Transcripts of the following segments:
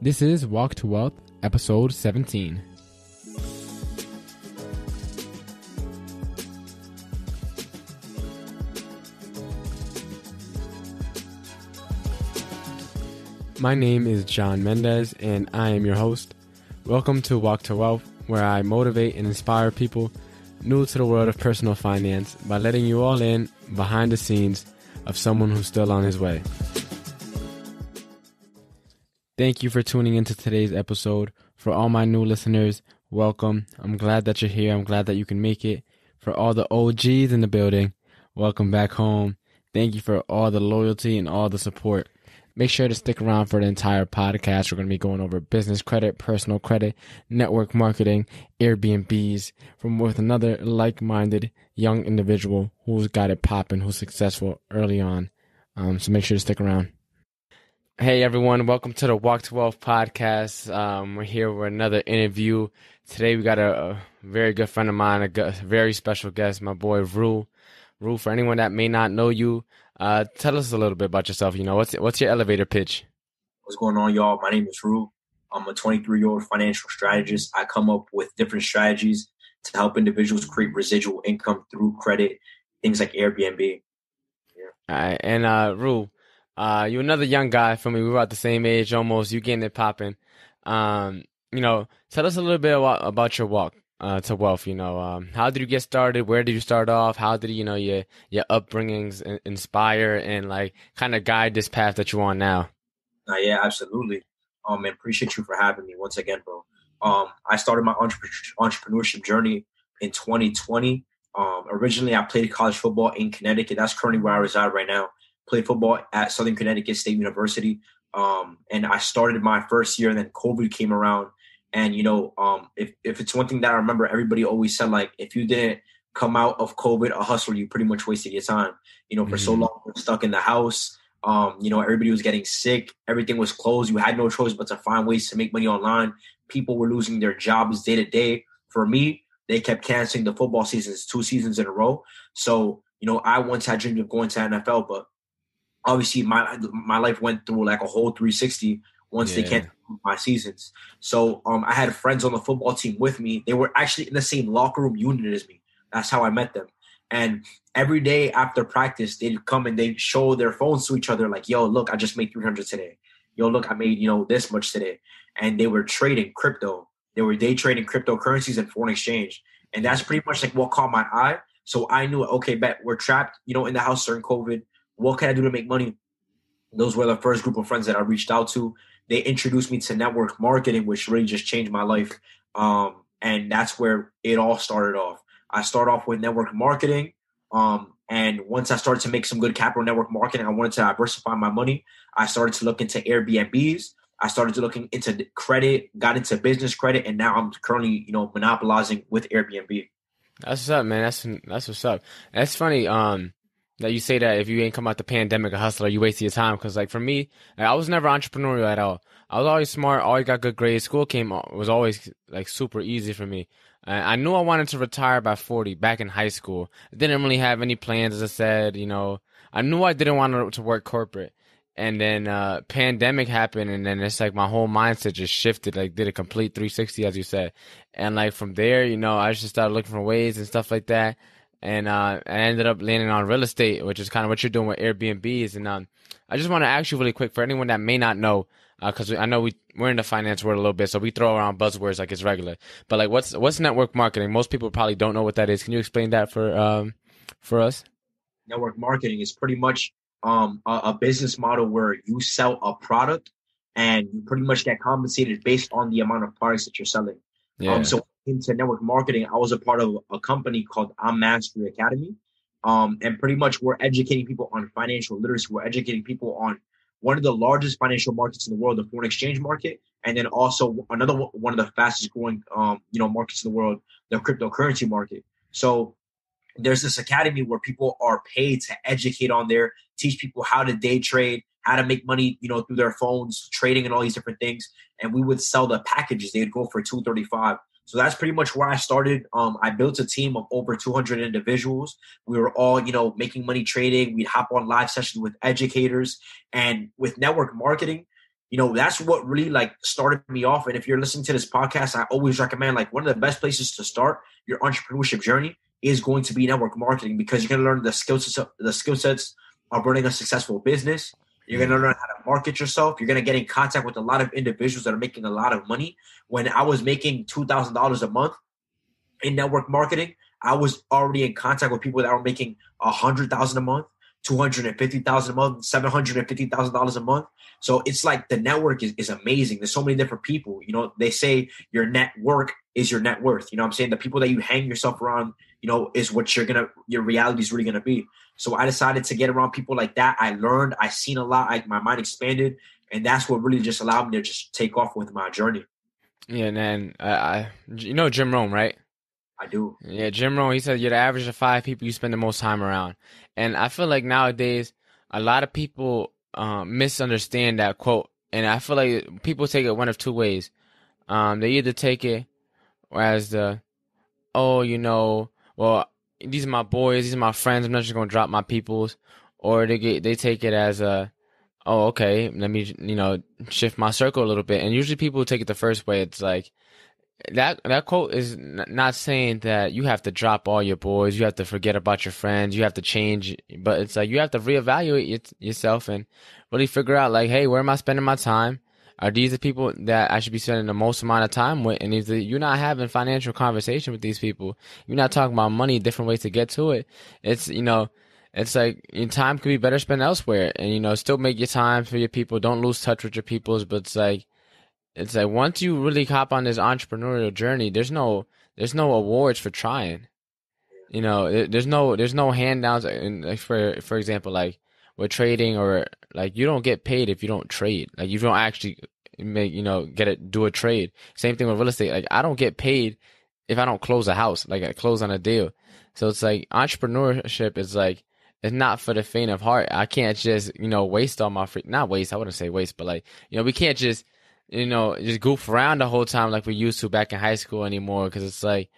This is Walk to Wealth, episode 17. My name is John Mendez, and I am your host. Welcome to Walk to Wealth, where I motivate and inspire people new to the world of personal finance by letting you all in behind the scenes of someone who's still on his way. Thank you for tuning into today's episode. For all my new listeners, welcome. I'm glad that you're here. I'm glad that you can make it. For all the OGs in the building, welcome back home. Thank you for all the loyalty and all the support. Make sure to stick around for the entire podcast. We're going to be going over business credit, personal credit, network marketing, Airbnbs, with another like-minded young individual who's got it popping, who's successful early on. So make sure to stick around. Hey everyone, welcome to the Walk to Wealth podcast. We're here with another interview. Today we got a very good friend of mine, a very special guest, my boy Ru. Ru, for anyone that may not know you, tell us a little bit about yourself. You know, what's your elevator pitch? What's going on, y'all? My name is Ru. I'm a 23-year-old financial strategist. I come up with different strategies to help individuals create residual income through credit, things like Airbnb. All right, and Ru, you're another young guy for me. We were about the same age almost. You getting it popping. Tell us a little bit about your walk to wealth. How did you get started? Where did you start off? How did your upbringings inspire and kind of guide this path that you're on now? Yeah, absolutely. And appreciate you for having me once again, bro. I started my entrepreneurship journey in 2020. Originally, I played college football in Connecticut. That's currently where I reside right now. Played football at Southern Connecticut State University. And I started my first year, and then COVID came around. And, if it's one thing that I remember, everybody always said, if you didn't come out of COVID a hustler, you pretty much wasted your time. For so long, we were stuck in the house. Everybody was getting sick. Everything was closed. You had no choice but to find ways to make money online. People were losing their jobs day to day. For me, they kept canceling the football seasons 2 seasons in a row. So, I once had dreamed of going to NFL, but obviously my life went through a whole 360 once they canceled my seasons. So I had friends on the football team with me. They were actually in the same locker room unit as me. That's how I met them. And every day after practice, they'd come and they'd show their phones to each other yo, look, I just made 300 today. Yo, look, I made, this much today. And they were trading crypto. They were day trading cryptocurrencies and foreign exchange. And that's pretty much what caught my eye. So I knew, okay, bet we're trapped, in the house during COVID. What can I do to make money? Those were the first group of friends that I reached out to. They introduced me to network marketing, which really just changed my life. And that's where it all started off. I started off with network marketing. And once I started to make some good capital network marketing, I wanted to diversify my money. I started to look into Airbnbs. I started to looking into credit, got into business credit, and now I'm currently, monopolizing with Airbnb. That's what's up, man. That's what's up. That's funny. That you say that if you ain't come out the pandemic a hustler, you wasted your time. Because for me, I was never entrepreneurial at all. I was always smart, always got good grades. School was always super easy for me. I knew I wanted to retire by 40 back in high school. I didn't really have any plans, as I said. I knew I didn't want to work corporate. And then pandemic happened, and then it's my whole mindset just shifted, did a complete 360, as you said. And from there, I just started looking for ways and stuff like that. And I ended up landing on real estate, which is kind of what you're doing with Airbnbs. And I just want to ask you really quick, for anyone that may not know, because I know we're in the finance world a little bit, so we throw around buzzwords like it's regular. But what's network marketing? Most people probably don't know what that is. Can you explain that for us? Network marketing is pretty much a business model where you sell a product and you pretty much get compensated based on the amount of products that you're selling. Yeah. So into network marketing, I was a part of a company called Mastery Academy. And pretty much we're educating people on financial literacy. We're educating people on one of the largest financial markets in the world, the foreign exchange market. And then also another one of the fastest growing, markets in the world, the cryptocurrency market. So there's this academy where people are paid to educate on there, teach people how to day trade, how to make money, through their phones, trading and all these different things. And we would sell the packages. They'd go for $235. So that's pretty much where I started. I built a team of over 200 individuals. We were all, making money trading. We'd hop on live sessions with educators. And with network marketing, That's what really like started me off. And if you're listening to this podcast, I always recommend like one of the best places to start your entrepreneurship journey is going to be network marketing, because you're going to learn the skill sets of running a successful business. You're going to learn how to market yourself. You're going to get in contact with a lot of individuals that are making a lot of money. When I was making $2,000 a month in network marketing, I was already in contact with people that were making $100,000 a month, $250,000 a month, $750,000 a month. So it's like the network is amazing. There's so many different people. They say your network is your net worth. You know what I'm saying? The people that you hang yourself around, is what your reality is really gonna be. So I decided to get around people like that. I learned, I seen a lot. My mind expanded, and that's what really just allowed me to just take off with my journey. Yeah, and then Jim Rome, right? I do. Yeah, Jim Rohn, he said you're the average of 5 people you spend the most time around. And I feel like nowadays a lot of people misunderstand that quote. And I feel like people take it one of two ways. They either take it as well, these are my boys, these are my friends, I'm not just going to drop my peoples. Or they take it as okay, let me, shift my circle a little bit. And usually people take it the first way. It's like, that quote is not saying that you have to drop all your boys, you have to forget about your friends, you have to change, but it's like you have to reevaluate yourself and really figure out like, hey, where am I spending my time? Are these the people that I should be spending the most amount of time with? And if you're not having financial conversation with these people, you're not talking about money, different ways to get to it. It's like your time could be better spent elsewhere, and still make your time for your people. Don't lose touch with your peoples, but it's like once you really hop on this entrepreneurial journey, there's no awards for trying. There's no handouts. And like for example, like with trading, or like you don't get paid if you don't trade. Like you don't actually do a trade. Same thing with real estate. Like I don't get paid if I don't close a house. Like I close on a deal. So it's like entrepreneurship is like, it's not for the faint of heart. I can't just waste all my not waste. I wouldn't say waste, but like we can't just just goof around the whole time like we used to back in high school anymore, because it's like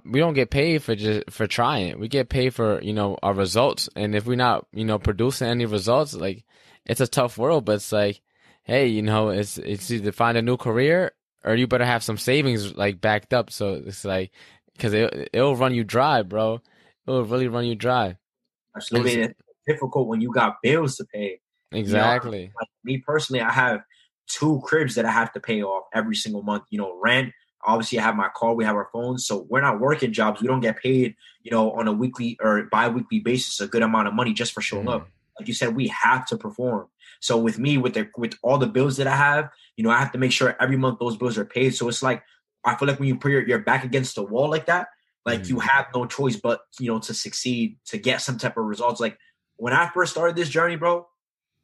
we don't get paid for trying. We get paid for our results, and if we're not producing any results, like it's a tough world. But it's like, hey, it's either find a new career or you better have some savings like backed up. So it's like, because it'll run you dry, bro. It'll really run you dry. Absolutely. It's difficult when you got bills to pay. Exactly. Like me personally, I have 2 cribs that I have to pay off every single month. Rent. Obviously, I have my car. We have our phones. So we're not working jobs. We don't get paid, on a weekly or bi-weekly basis a good amount of money just for showing up. Like you said, we have to perform. So with me, with all the bills that I have, I have to make sure every month those bills are paid. So it's like, I feel like when you put your back against the wall like that, like you have no choice but, to succeed, to get some type of results. Like when I first started this journey, bro,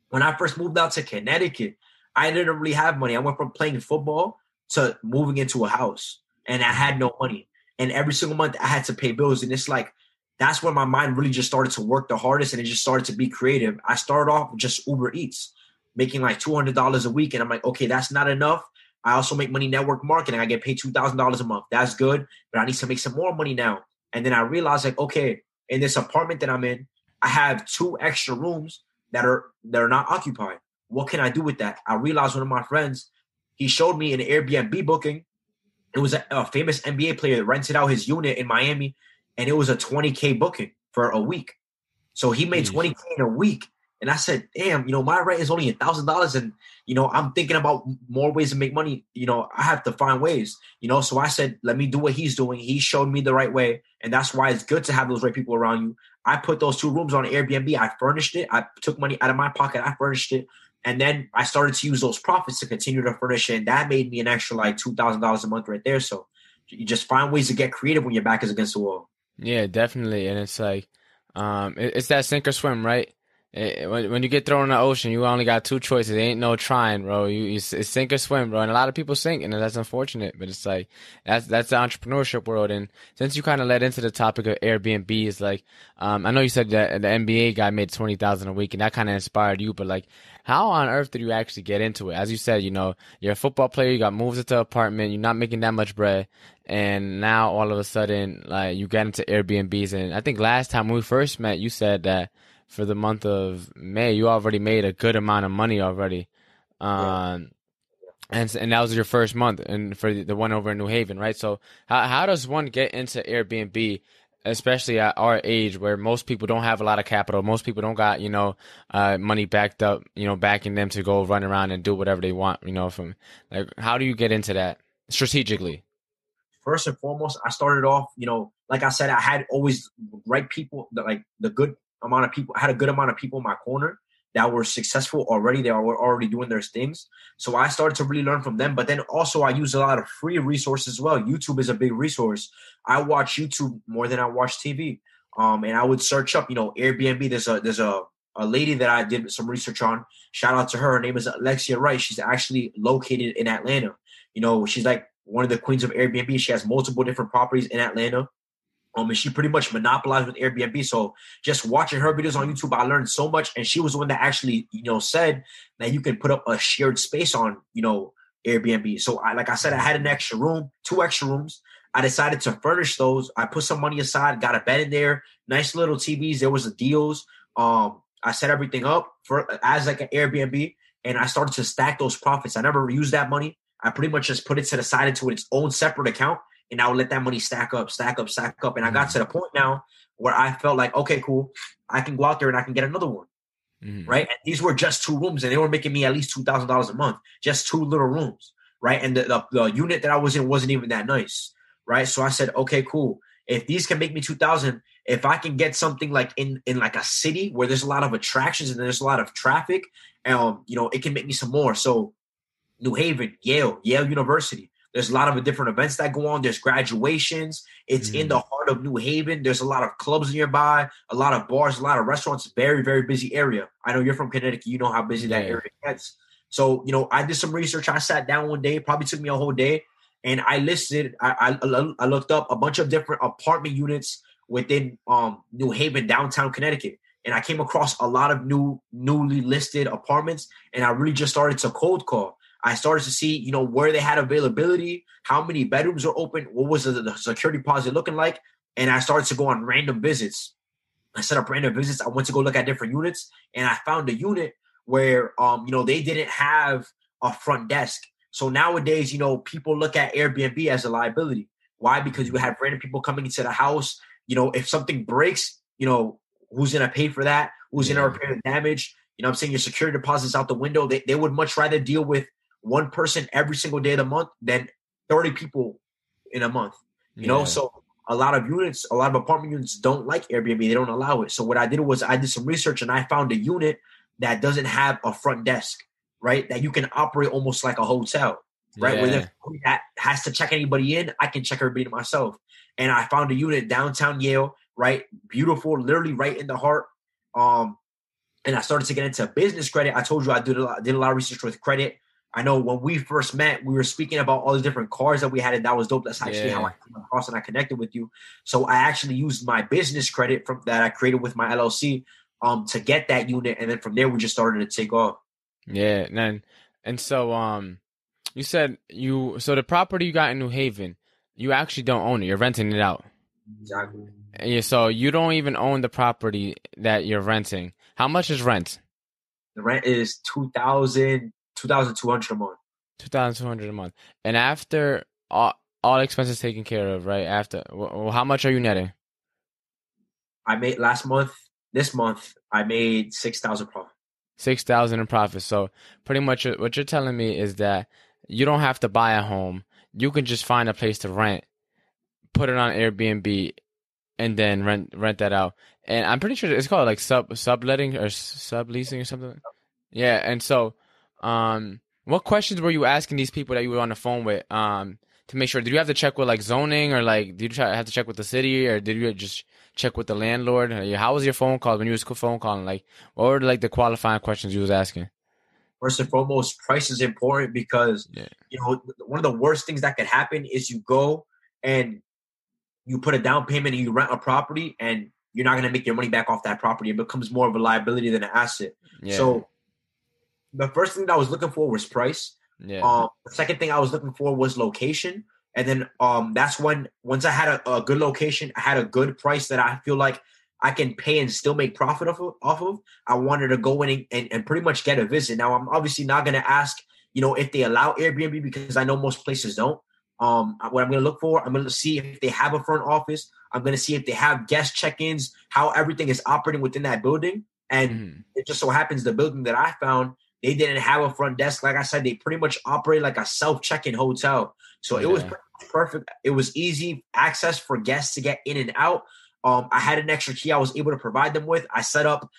when I first moved out to Connecticut, I didn't really have money. I went from playing football to moving into a house, and I had no money. And every single month I had to pay bills. And it's like, that's when my mind really just started to work the hardest, and it just started to be creative. I started off with just Uber Eats, making like $200 a week. And I'm like, okay, that's not enough. I also make money network marketing. I get paid $2,000 a month. That's good, but I need to make some more money now. And then I realized like, okay, in this apartment that I'm in, I have 2 extra rooms that are not occupied. What can I do with that? I realized one of my friends, he showed me an Airbnb booking. It was a famous NBA player that rented out his unit in Miami, and it was a $20K booking for a week. So he made $20K in a week. And I said, damn, my rent is only $1,000. And, I'm thinking about more ways to make money. I have to find ways, so I said, let me do what he's doing. He showed me the right way. And that's why it's good to have those right people around you. I put those 2 rooms on Airbnb. I furnished it. I took money out of my pocket. I furnished it. And then I started to use those profits to continue to furnish it. And that made me an extra like $2,000 a month right there. So you just find ways to get creative when your back is against the wall. Yeah, definitely. And it's like, it's that sink or swim, right? When you get thrown in the ocean, you only got 2 choices. There ain't no trying, bro. It's sink or swim, bro. And a lot of people sink, and that's unfortunate. But it's like that's the entrepreneurship world. And since you kind of led into the topic of Airbnb, it's like I know you said that the NBA guy made $20,000 a week, and that kind of inspired you. But like, how on earth did you actually get into it? As you said, you're a football player. You got moves into an apartment. You're not making that much bread, and now all of a sudden, like, you get into Airbnbs. And I think last time we first met, you said that for the month of May, you already made a good amount of money already. Um, and that was your first month, and for the one over in New Haven, right? So how does one get into Airbnb, especially at our age, where most people don't have a lot of capital, most people don't got money backed up, backing them to go run around and do whatever they want, from like how do you get into that strategically? First and foremost, I started off, like I said, I had always right people, like the good amount of people. I had a good amount of people in my corner that were successful already. They were already doing their things. So I started to really learn from them. But then also I use a lot of free resources as well. YouTube is a big resource. I watch YouTube more than I watch TV. And I would search up, Airbnb. There's a lady that I did some research on. Shout out to her. Her name is Alexia Wright. She's actually located in Atlanta. She's like one of the queens of Airbnb. She has multiple different properties in Atlanta. And she pretty much monopolized with Airbnb. So just watching her videos on YouTube, I learned so much. And she was the one that actually, said that you can put up a shared space on, Airbnb. So like I said, I had an extra room, 2 extra rooms. I decided to furnish those. I put some money aside, got a bed in there, nice little TVs. There was the deals. I set everything up as like an Airbnb, and I started to stack those profits. I never used that money. I pretty much just put it to the side into its own separate account, and I would let that money stack up. And I got to the point now where I felt like, okay, cool, I can go out there and I can get another one, right? And these were just 2 rooms, and they were making me at least $2,000 a month, just 2 little rooms, right? And the unit that I was in wasn't even that nice, right? So I said, okay, cool. If these can make me 2,000, if I can get something like in like a city where there's a lot of attractions and there's a lot of traffic, it can make me some more. So New Haven, Yale University. There's a lot of different events that go on. There's graduations. It's in the heart of New Haven. There's a lot of clubs nearby, a lot of bars, a lot of restaurants. Very, very busy area. I know you're from Connecticut. You know how busy that area gets. So, I did some research. I sat down one day. It probably took me a whole day. And I listed, I looked up a bunch of different apartment units within New Haven, downtown Connecticut. And I came across a lot of newly listed apartments. And I really just started to cold call. I started to see, where they had availability, how many bedrooms are open, what was the security deposit looking like. And I started to go on random visits. I set up random visits. I went to go look at different units. And I found a unit where, they didn't have a front desk. So nowadays, people look at Airbnb as a liability. Why? Because you have random people coming into the house. If something breaks, who's going to pay for that? Who's going to repair the damage? I'm saying your security deposit's out the window. They would much rather deal with one person every single day of the month than 30 people in a month. So a lot of apartment units don't like Airbnb. They don't allow it. So what I did was I did some research and I found a unit that doesn't have a front desk, right? That you can operate almost like a hotel, right? Where that has to check anybody in, I can check everybody myself. And I found a unit downtown Yale, right? Beautiful, literally right in the heart. And I started to get into business credit. I told you I did a lot of research with credit. I know when we first met, we were speaking about all the different cars that we had, and that was dope. That's actually how I came across and I connected with you. So I actually used my business credit that I created with my LLC to get that unit, and then from there we just started to take off. Yeah, and so you said so the property you got in New Haven, you actually don't own it. You're renting it out. Exactly. Yeah, so you don't even own the property that you're renting. How much is rent? The rent is $2,200 a month. $2,200 a month. And after all expenses taken care of, right? After, how much are you netting? I made this month, I made $6,000 profit. $6,000 in profit. So pretty much what you're telling me is that you don't have to buy a home. You can just find a place to rent, put it on Airbnb, and then rent that out. And I'm pretty sure it's called like subletting or subleasing or something. Yeah. And so, what questions were you asking these people that you were on the phone with, to make sure? Did you have to check with like zoning, or like did you have to check with the city, or did you just check with the landlord? How was your phone call when you was phone calling? Like, what were like the qualifying questions you was asking? First and foremost, price is important because one of the worst things that could happen is you go and you put a down payment and you rent a property and you're not going to make your money back off that property. It becomes more of a liability than an asset. Yeah. So the first thing that I was looking for was price. Yeah. The second thing I was looking for was location. And then that's once I had a good location, I had a good price that I feel like I can pay and still make profit off of, I wanted to go in and pretty much get a visit. Now, I'm obviously not going to ask, if they allow Airbnb, because I know most places don't. What I'm going to look for, I'm going to see if they have a front office. I'm going to see if they have guest check-ins, how everything is operating within that building. And it just so happens the building that I found, they didn't have a front desk. Like I said, they pretty much operate like a self-check-in hotel. So it was perfect. It was easy access for guests to get in and out. I had an extra key I was able to provide them with. I set up,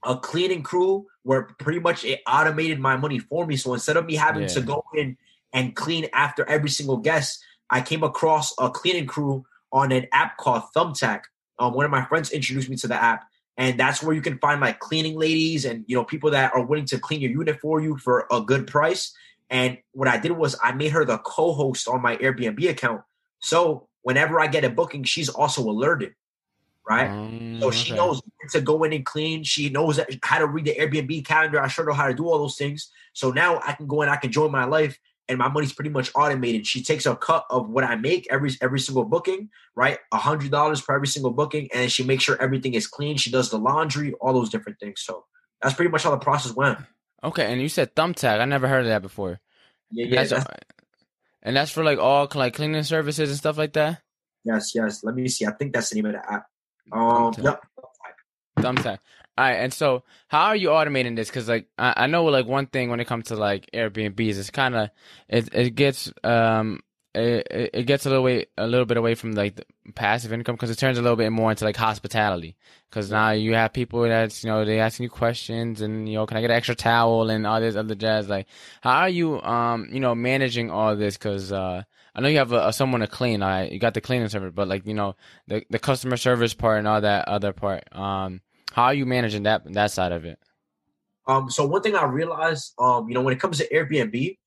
a cleaning crew where pretty much it automated my money for me. So instead of me having to go in and clean after every single guest, I came across a cleaning crew on an app called Thumbtack. One of my friends introduced me to the app, and that's where you can find like cleaning ladies and, people that are willing to clean your unit for you for a good price. And what I did was I made her the co-host on my Airbnb account. So whenever I get a booking, she's also alerted. Right. So she knows to go in and clean. She knows how to read the Airbnb calendar. I showed her how to do all those things. So now I can go in, I can enjoy my life, and my money's pretty much automated. She takes a cut of what I make every single booking, right? $100 per every single booking. And she makes sure everything is clean. She does the laundry, all those different things. So that's pretty much how the process went. Okay. And you said Thumbtack. I never heard of that before. Yeah. And that's for like all like cleaning services and stuff like that? Yes. Let me see. I think that's the name of the app. Thumbtack. Thumbtack. All right, and so how are you automating this? Because like I know like one thing when it comes to like Airbnbs, it's kind of it gets it gets a little bit away from like the passive income, because it turns a little bit more into like hospitality. Because now you have people that's they asking you questions and can I get an extra towel and all this other jazz. Like how are you managing all this? Because I know you have someone to clean. You got the cleaning service, but like the customer service part and all that other part. How are you managing that side of it? So one thing I realized, when it comes to Airbnb,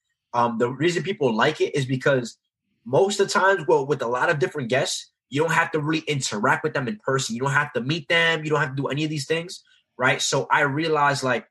the reason people like it is because most of the times, well, with a lot of different guests, you don't have to really interact with them in person. You don't have to meet them. You don't have to do any of these things, right? So I realized like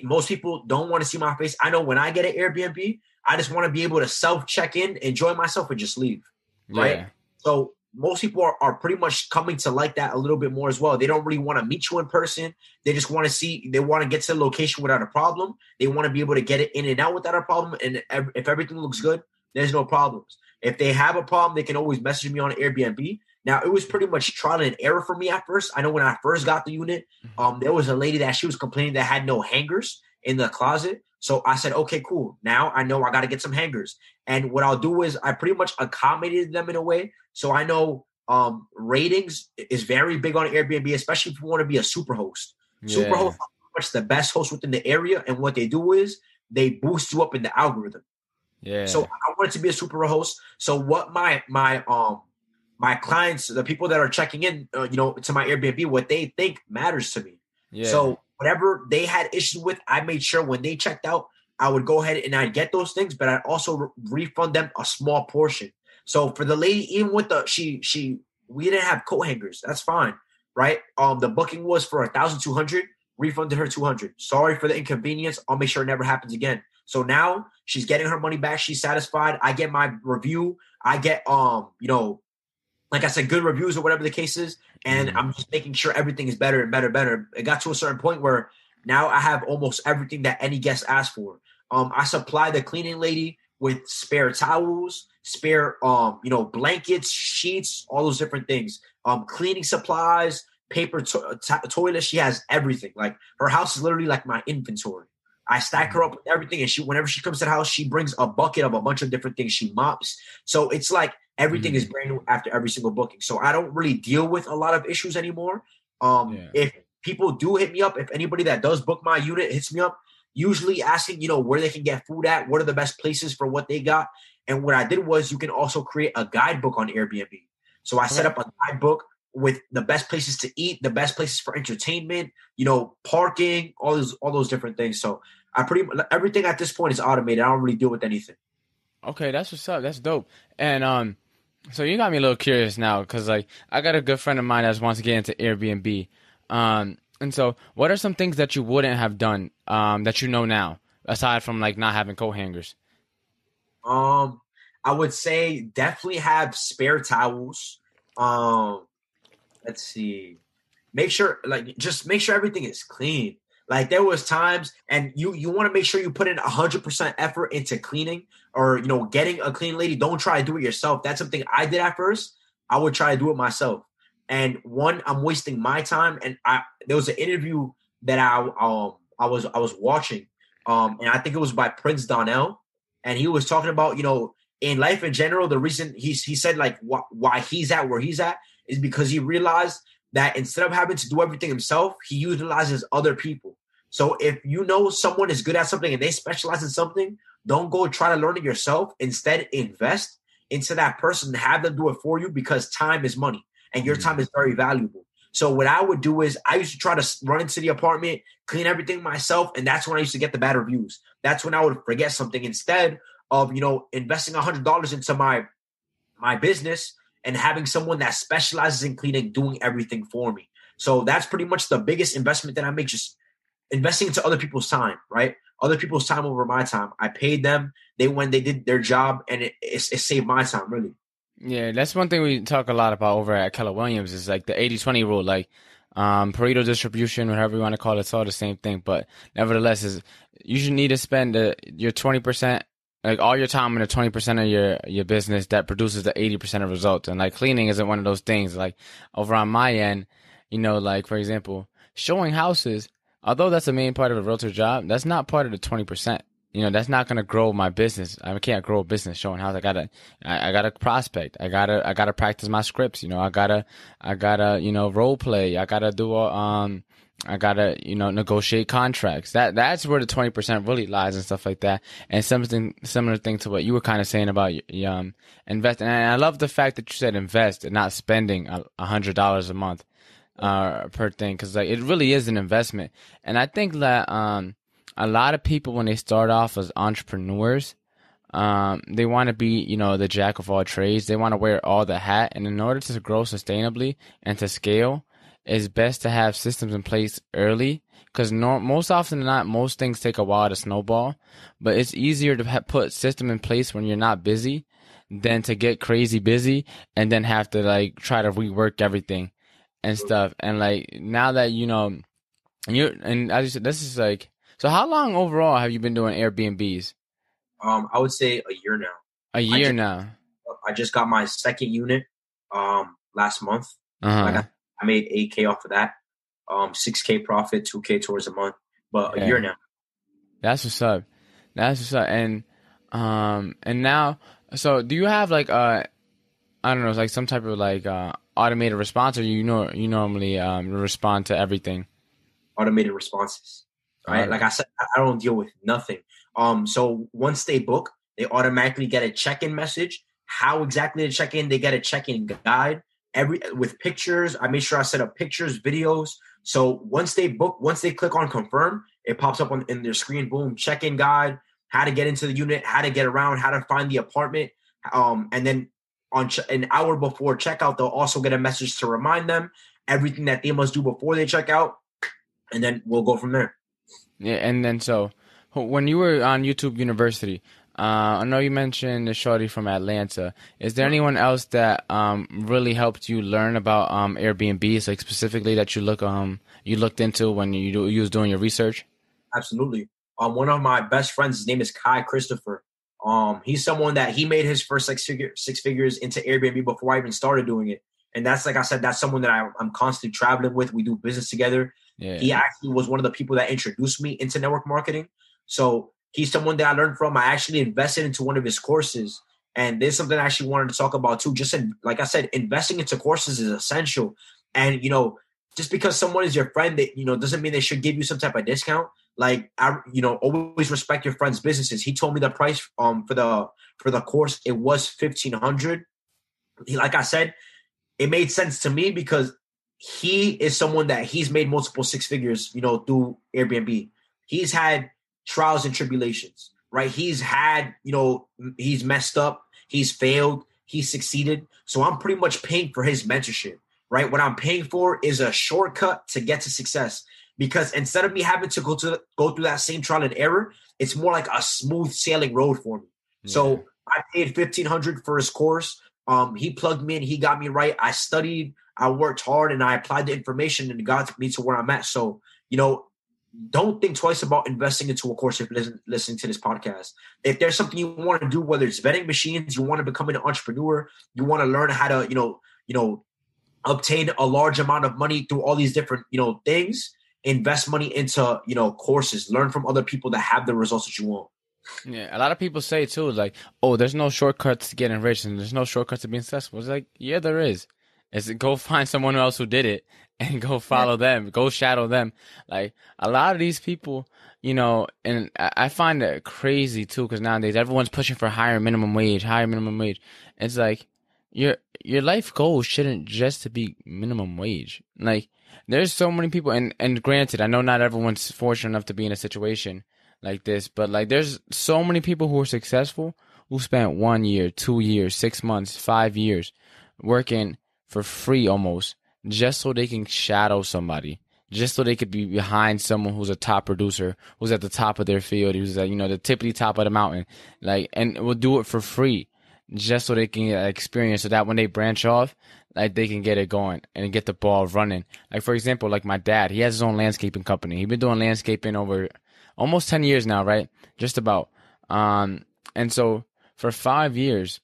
most people don't want to see my face. I know when I get an Airbnb, I just want to be able to self-check in, enjoy myself, and just leave, right? Yeah. So most people are pretty much coming to like that a little bit more as well. They don't really want to meet you in person. They just want to they want to get to the location without a problem. They want to be able to get it in and out without a problem. And if everything looks good, there's no problems. If they have a problem, they can always message me on Airbnb. Now, it was pretty much trial and error for me at first. I know when I first got the unit, there was a lady that she was complaining that had no hangers in the closet. So I said, okay, cool. Now I know I got to get some hangers. And what I'll do is I pretty much accommodated them in a way. So I know ratings is very big on Airbnb, especially if you want to be a super host. Yeah. Super host are pretty much the best host within the area. And what they do is they boost you up in the algorithm. Yeah. So I wanted to be a super host. So what my clients, the people that are checking in, to my Airbnb, what they think matters to me. Yeah. So whatever they had issues with, I made sure when they checked out, I would go ahead and I'd get those things, but I'd also refund them a small portion. So for the lady, even with we didn't have coat hangers. That's fine, right? The booking was for 1,200. Refunded her 200. Sorry for the inconvenience. I'll make sure it never happens again. So now she's getting her money back. She's satisfied. I get my review. I get like I said, good reviews or whatever the case is. And I'm just making sure everything is better and better. It got to a certain point where now I have almost everything that any guest asked for. I supply the cleaning lady with spare towels, spare, blankets, sheets, all those different things. Cleaning supplies, paper toilet. She has everything. Like her house is literally like my inventory. I stack her up with everything. And whenever she comes to the house, she brings a bucket of a bunch of different things. She mops. So it's like everything is brand new after every single booking. So I don't really deal with a lot of issues anymore. If people do hit me up, if anybody that does book my unit hits me up, usually asking, where they can get food at, what are the best places for what they got. And what I did was you can also create a guidebook on Airbnb. So I set up a guidebook with the best places to eat, the best places for entertainment, parking, all those different things. So everything at this point is automated. I don't really deal with anything. Okay, that's what's up. That's dope. And so you got me a little curious now, because like I got a good friend of mine that wants to get into Airbnb. And so what are some things that you wouldn't have done that you know now, aside from like not having coat hangers? I would say definitely have spare towels. Let's see. Just make sure everything is clean. Like there was times, and you want to make sure you put in 100% effort into cleaning, or getting a clean lady. Don't try to do it yourself. That's something I did at first. I would try to do it myself, and one, I'm wasting my time. And there was an interview that I was watching, and I think it was by Prince Donnell, and he was talking about in life in general, the reason he said like why he's at where he's at is because he realized that instead of having to do everything himself, he utilizes other people. So if someone is good at something and they specialize in something, don't go try to learn it yourself. Instead, invest into that person and have them do it for you, because time is money and your time is very valuable. So what I would do is I used to try to run into the apartment, clean everything myself, and that's when I used to get the bad reviews. That's when I would forget something, instead of investing $100 into my business and having someone that specializes in cleaning doing everything for me. So that's pretty much the biggest investment that I make, just investing into other people's time, right? Other people's time over my time. I paid them. They did their job, and it saved my time, really. Yeah, that's one thing we talk a lot about over at Keller Williams is like the 80-20 rule, like Pareto distribution, whatever you want to call it. It's all the same thing, but nevertheless, you should need to spend your 20%, like all your time in the 20% of your business that produces the 80% of results. And like cleaning isn't one of those things. Like over on my end, like for example, showing houses, although that's the main part of a realtor job, that's not part of the 20%. That's not gonna grow my business. I can't grow a business showing houses. I gotta prospect. I gotta practice my scripts. I gotta role play. I gotta do I gotta negotiate contracts. That's where the 20% really lies and stuff like that. And something similar thing to what you were kind of saying about investing. And I love the fact that you said invest and not spending $100 a month per thing, because like it really is an investment. And I think that a lot of people, when they start off as entrepreneurs, they want to be the jack of all trades. They want to wear all the hat, and in order to grow sustainably and to scale, it's best to have systems in place early, because most often than not, most things take a while to snowball. But it's easier to put system in place when you're not busy than to get crazy busy and then have to like try to rework everything and stuff. And like now that and as you said, this is like, so how long overall have you been doing Airbnbs? I would say a year now. A year now. I just got my second unit last month. Uh-huh. I made $8K off of that. 6K profit, 2K towards a month. But a year now. That's what's up. And now, so do you have like I don't know, like some type of like automated response, or you normally respond to everything? Automated responses. Right? Like I said, I don't deal with nothing. So once they book, they automatically get a check-in message. How exactly to check in? They get a check-in guide with pictures. I make sure I set up pictures, videos. So once they book, once they click on confirm, it pops up in their screen. Boom, check-in guide, how to get into the unit, how to get around, how to find the apartment. And then an hour before checkout, they'll also get a message to remind them everything that they must do before they check out. And then we'll go from there. Yeah, and then so when you were on YouTube University, I know you mentioned the shorty from Atlanta. Is there anyone else that really helped you learn about Airbnbs, like specifically that you looked into when you was doing your research? Absolutely. One of my best friends, his name is Kai Christopher. He's someone that he made his first six figures into Airbnb before I even started doing it. And that's, like I said, that's someone that I'm constantly traveling with. We do business together. Yeah. He actually was one of the people that introduced me into network marketing. So he's someone that I learned from. I actually invested into one of his courses. And there's something I actually wanted to talk about too. Just like I said, investing into courses is essential. And, just because someone is your friend, that, doesn't mean they should give you some type of discount. Like, always respect your friend's businesses. He told me the price for the course. It was $1,500. Like I said, it made sense to me because he is someone that he's made multiple six figures, through Airbnb. He's had trials and tribulations, right? He's had, he's messed up, he's failed, he's succeeded. So I'm pretty much paying for his mentorship, right? What I'm paying for is a shortcut to get to success, because instead of me having to go through that same trial and error, it's more like a smooth sailing road for me. Yeah. So I paid $1,500 for his course. He plugged me in. He got me right. I studied. I worked hard and I applied the information and it got me to where I'm at. So, don't think twice about investing into a course if you're listening to this podcast. If there's something you want to do, whether it's vending machines, you want to become an entrepreneur, you want to learn how to, obtain a large amount of money through all these different, things, invest money into, courses, learn from other people that have the results that you want. Yeah, a lot of people say too, like, oh, there's no shortcuts to getting rich and there's no shortcuts to being successful. It's like, yeah, there is. It's go find someone else who did it and go follow them, go shadow them. Like a lot of these people, and I find it crazy too, because nowadays everyone's pushing for higher minimum wage. It's like your life goal shouldn't just to be minimum wage. Like there's so many people, and granted, I know not everyone's fortunate enough to be in a situation like this, but like there's so many people who are successful who spent 1 year, 2 years, 6 months, 5 years working for free almost, just so they can shadow somebody, just so they could be behind someone who's a top producer, who's at the top of their field, who's at, the tippity top of the mountain, like, and will do it for free, just so they can get experience, so that when they branch off, like they can get it going and get the ball running. Like for example, like my dad, he has his own landscaping company. He's been doing landscaping over almost 10 years now, right? Just about. And so for 5 years,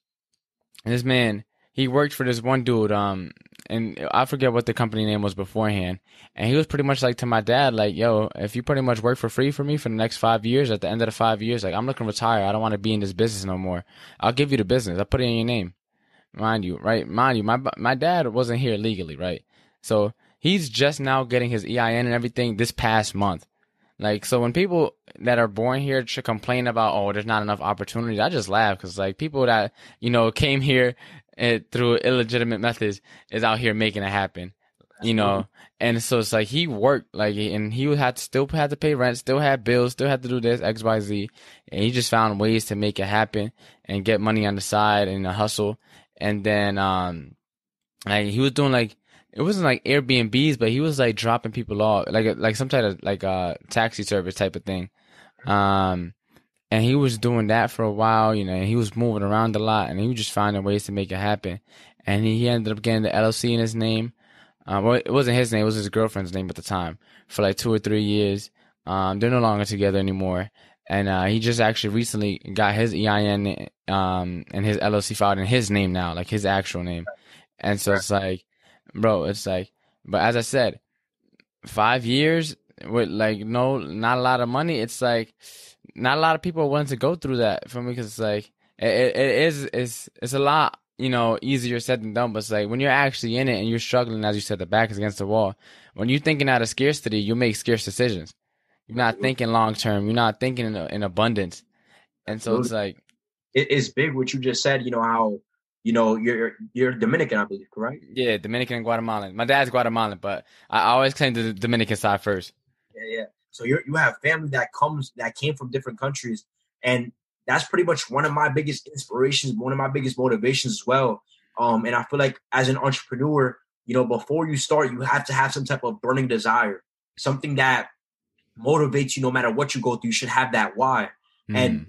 this man, he worked for this one dude, and I forget what the company name was beforehand. And he was pretty much like to my dad, like, yo, if you pretty much work for free for me for the next 5 years, at the end of the 5 years, like, I'm looking to retire. I don't want to be in this business no more. I'll give you the business. I'll put it in your name. Mind you, my dad wasn't here legally, right? So he's just now getting his EIN and everything this past month. Like, so when people that are born here should complain about, oh, there's not enough opportunities, I just laugh, because like people that, came here through illegitimate methods is out here making it happen, and so it's like he worked, like, and he still had to pay rent, still had bills, still had to do this XYZ, and he just found ways to make it happen and get money on the side and hustle. And then like he was doing, like, it wasn't like Airbnbs, but he was like dropping people off, like some type of like taxi service type of thing. And he was doing that for a while, and he was moving around a lot, and he was just finding ways to make it happen. And he ended up getting the LLC in his name. Well, it wasn't his name, it was his girlfriend's name at the time, for like 2 or 3 years. They're no longer together anymore. And he just actually recently got his EIN and his LLC filed in his name now, like his actual name. And so it's like, bro, it's like, but as I said, 5 years with like not a lot of money, it's like not a lot of people are willing to go through that for me, because it's like it's a lot, easier said than done. But it's like when you're actually in it and you're struggling, as you said, the back is against the wall. When you're thinking out of scarcity, you make scarce decisions. You're not thinking long term. You're not thinking in abundance. And so it's like, it's big what you just said. How you're Dominican, I believe, correct? Yeah, Dominican and Guatemalan. My dad's Guatemalan, but I always claim the Dominican side first. Yeah. So you have family that came from different countries, and that's pretty much one of my biggest inspirations, one of my biggest motivations as well. And I feel like as an entrepreneur, before you start, you have to have some type of burning desire, something that motivates you no matter what you go through. You should have that why. And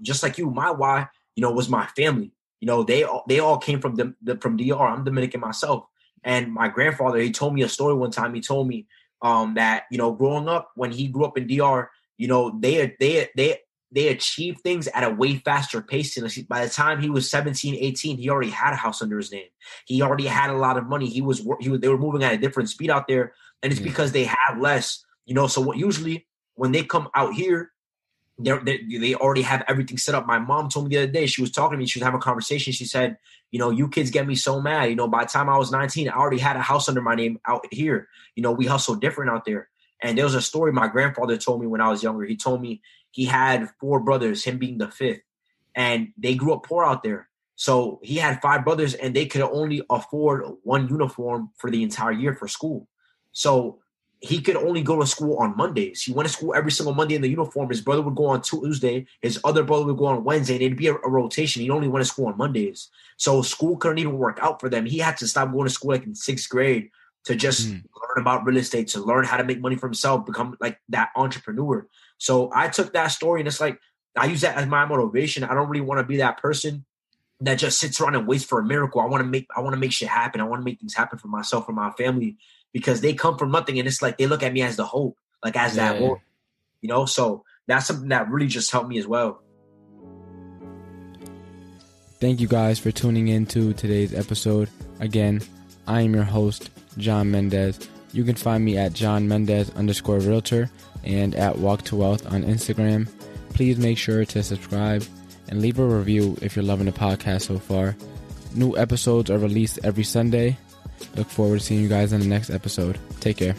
just like you, my why, was my family. They all came from from DR. I'm Dominican myself, and my grandfather, he told me a story one time. He told me that growing up, when he grew up in DR, they achieved things at a way faster pace. And by the time he was 17, 18, he already had a house under his name. He already had a lot of money. They were moving at a different speed out there, and it's because they have less. So usually when they come out here, they already have everything set up. My mom told me the other day, she was talking to me, she was having a conversation. She said, you kids get me so mad. By the time I was 19, I already had a house under my name out here. We hustle different out there. And there was a story my grandfather told me when I was younger. He told me he had 4 brothers, him being the 5th, and they grew up poor out there. So he had 5 brothers, and they could only afford 1 uniform for the entire year for school. So he could only go to school on Mondays. He went to school every single Monday in the uniform. His brother would go on Tuesday. His other brother would go on Wednesday. And it'd be a rotation. He only went to school on Mondays. So school couldn't even work out for them. He had to stop going to school like in 6th grade to just learn about real estate, to learn how to make money for himself, become like that entrepreneur. So I took that story, and it's like, I use that as my motivation. I don't really want to be that person, that just sits around and waits for a miracle. I want to make shit happen. I want to make things happen for myself and my family, because they come from nothing, and it's like they look at me as the hope, like as that one, you know. So that's something that really just helped me as well. Thank you guys for tuning in to today's episode. Again, I am your host, John Mendez. You can find me at JohnMendez_realtor and at Walk to Wealth on Instagram. Please make sure to subscribe and leave a review if you're loving the podcast so far. New episodes are released every Sunday. Look forward to seeing you guys in the next episode. Take care.